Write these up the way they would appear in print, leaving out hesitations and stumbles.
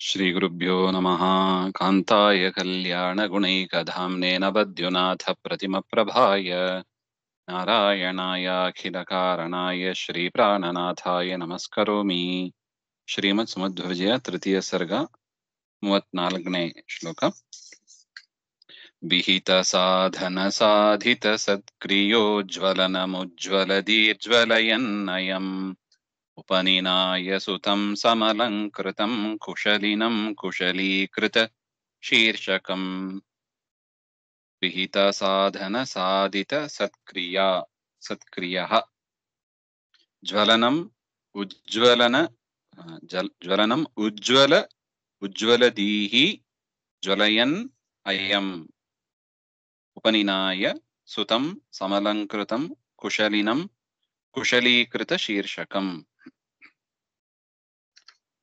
श्रीगुरुभ्यो नमः। कान्ताय कल्याणगुणैकधाम्ने नबद्युनाथ प्रतिमप्रभाय नारायणायाखिलकारणाय श्रीप्राणनाथाय नमस्करोमि। ಶ್ರೀಮದ್ ಸುಮಧ್ವವಿಜಯ ತೃತೀಯ ಸರ್ಗ 34ನೇ ಶ್ಲೋಕ. ವಿಹಿತ ಸಾಧನ ಸಾಧಿತ ಸತ್ಕ್ರಿಯೋಜ್ವಲನಮುಜ್ವಲದೀರ್ಜ್ವಲಯನ್ನಯಂ ಉಪನಿನಾಯ ಸುತಂ ಸಮಲಂಕೃತಂ ಕುಶಲಿನಂ ಕುಶಲೀಕೃತ ಶೀರ್ಷಕಂ. ವಿಹಿತ ಸಾಧನ ಸಾಧಿತ ಸತ್ಕ್ರಿಯಃ ಜ್ವಲನಂ ಉಜ್ವಲನ ಜ್ವಲನಂ ಉಜ್ವಲದೀಹಿ ಜ್ವಲಯನ್ ಅಯಂ ಉಪನಿನಾಯ ಸುತಂ ಸಮಲಂಕೃತಂ ಕುಶಲಿನಂ ಕುಶಲೀಕೃತ ಶೀರ್ಷಕಂ.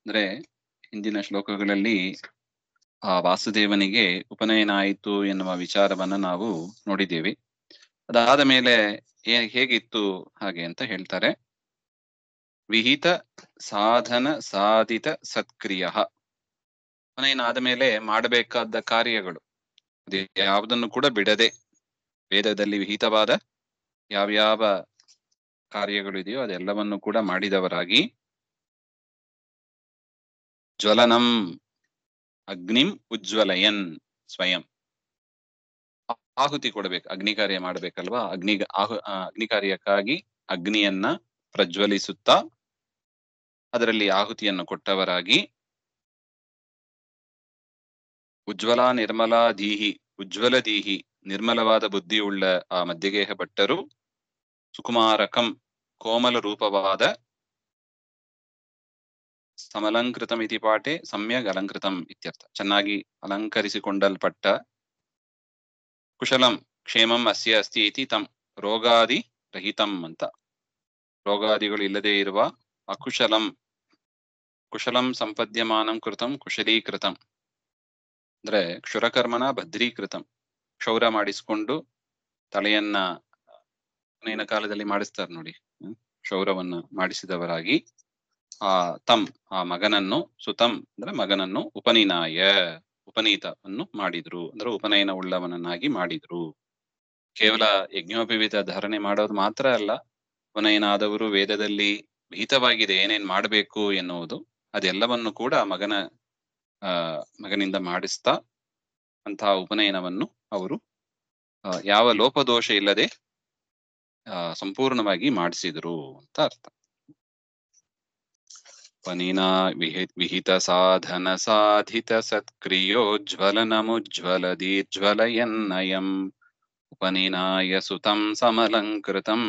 ಅಂದ್ರೆ ಹಿಂದಿನ ಶ್ಲೋಕಗಳಲ್ಲಿ ಆ ವಾಸುದೇವನಿಗೆ ಉಪನಯನ ಆಯಿತು ಎನ್ನುವ ವಿಚಾರವನ್ನ ನಾವು ನೋಡಿದ್ದೇವೆ. ಅದಾದ ಮೇಲೆ ಹೇಗಿತ್ತು ಹಾಗೆ ಅಂತ ಹೇಳ್ತಾರೆ. ವಿಹಿತ ಸಾಧನ ಸಾಧಿತ ಸತ್ಕ್ರಿಯ, ಉಪನಯನ ಆದ ಮೇಲೆ ಮಾಡಬೇಕಾದ ಕಾರ್ಯಗಳು ಯಾವುದನ್ನು ಕೂಡ ಬಿಡದೆ ವೇದದಲ್ಲಿ ವಿಹಿತವಾದ ಯಾವ್ಯಾವ ಕಾರ್ಯಗಳು ಇದೆಯೋ ಅದೆಲ್ಲವನ್ನು ಕೂಡ ಮಾಡಿದವರಾಗಿ, ಜ್ವಲನಂ ಅಗ್ನಿಂ ಉಜ್ವಲಯನ್ ಸ್ವಯಂ, ಆಹುತಿ ಕೊಡಬೇಕು, ಅಗ್ನಿ ಕಾರ್ಯ ಮಾಡ್ಬೇಕಲ್ವಾ, ಅಗ್ನಿ ಕಾರ್ಯಕ್ಕಾಗಿ ಅಗ್ನಿಯನ್ನ ಪ್ರಜ್ವಲಿಸುತ್ತಾ ಅದರಲ್ಲಿ ಆಹುತಿಯನ್ನು ಕೊಟ್ಟವರಾಗಿ, ಉಜ್ವಲ ನಿರ್ಮಲಾ ದೀಹಿ ಉಜ್ವಲ ದೀಹಿ ನಿರ್ಮಲವಾದ ಬುದ್ಧಿಯುಳ್ಳ ಆ ಮಧ್ಯಗೇಹ ಭಟ್ಟರು, ಸುಕುಮಾರಕಂ ಕೋಮಲ ರೂಪವಾದ, ಸಮಲಂಕೃತಂ ಇತಿ ಪಾಠೆ ಸಮ್ಯಗ್ ಅಲಂಕೃತಂ ಇತ್ಯರ್ಥ, ಚೆನ್ನಾಗಿ ಅಲಂಕರಿಸಿಕೊಂಡಲ್ಪಟ್ಟ, ಕುಶಲಂ ಕ್ಷೇಮಂ ಅಸ್ಯ ಅಸ್ತಿ ಇತಿ ತಂ ರೋಗಾದಿ ರಹಿತಂ ಅಂತ, ರೋಗಾದಿಗಳು ಇಲ್ಲದೆ ಇರುವ ಅಕುಶಲಂ, ಕುಶಲಂ ಸಂಪದ್ಯಮಾನಂ ಕೃತಂ ಕುಶಲೀಕೃತಂ ಅಂದ್ರೆ ಕ್ಷುರಕರ್ಮನ ಭದ್ರೀಕೃತಂ, ಕ್ಷೌರ ಮಾಡಿಸಿಕೊಂಡು ತಲೆಯನ್ನ ಕೊನೆಯ ಕಾಲದಲ್ಲಿ ಮಾಡಿಸ್ತಾರೆ ನೋಡಿ, ಕ್ಷೌರವನ್ನ ಮಾಡಿಸಿದವರಾಗಿ, ಆ ತಂ ಆ ಮಗನನ್ನು, ಸುತಂ ಅಂದ್ರೆ ಮಗನನ್ನು, ಉಪನೀತವನ್ನು ಮಾಡಿದ್ರು ಅಂದ್ರೆ ಉಪನಯನ ಉಳ್ಳವನನ್ನಾಗಿ ಮಾಡಿದ್ರು. ಕೇವಲ ಯಜ್ಞೋಪವೀತ ಧಾರಣೆ ಮಾಡೋದು ಮಾತ್ರ ಅಲ್ಲ, ಉಪನಯನ ಆದವರು ವೇದದಲ್ಲಿ ವಿಹಿತವಾಗಿದೆ ಏನೇನ್ ಮಾಡಬೇಕು ಎನ್ನುವುದು ಅದೆಲ್ಲವನ್ನು ಕೂಡ ಮಗನಿಂದ ಮಾಡಿಸ್ತಾ ಅಂತಹ ಉಪನಯನವನ್ನು ಅವರು ಯಾವ ಲೋಪದೋಷ ಇಲ್ಲದೆ ಸಂಪೂರ್ಣವಾಗಿ ಮಾಡಿಸಿದ್ರು ಅಂತ ಅರ್ಥ. ಉಪನೀನ ವಿಹಿತ ಸಾಧನ ಸಾಧಿತ ಸತ್ಕ್ರಿಯೋಜ್ವಲನಮುಜ್ವಲದೀರ್ಜ್ವಲಯನ್ನಯಂ ಉಪನೀನಾಯ ಸುತಂ ಸಮಲಂಕೃತಂ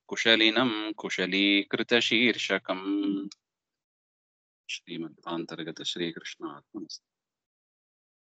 ಕುಶಲಿನಂ ಕುಶಲೀಕೃತ ಶೀರ್ಷಕಂ. ಶ್ರೀಮದ್ ಅಂತರ್ಗತ ಶ್ರೀಕೃಷ್ಣ.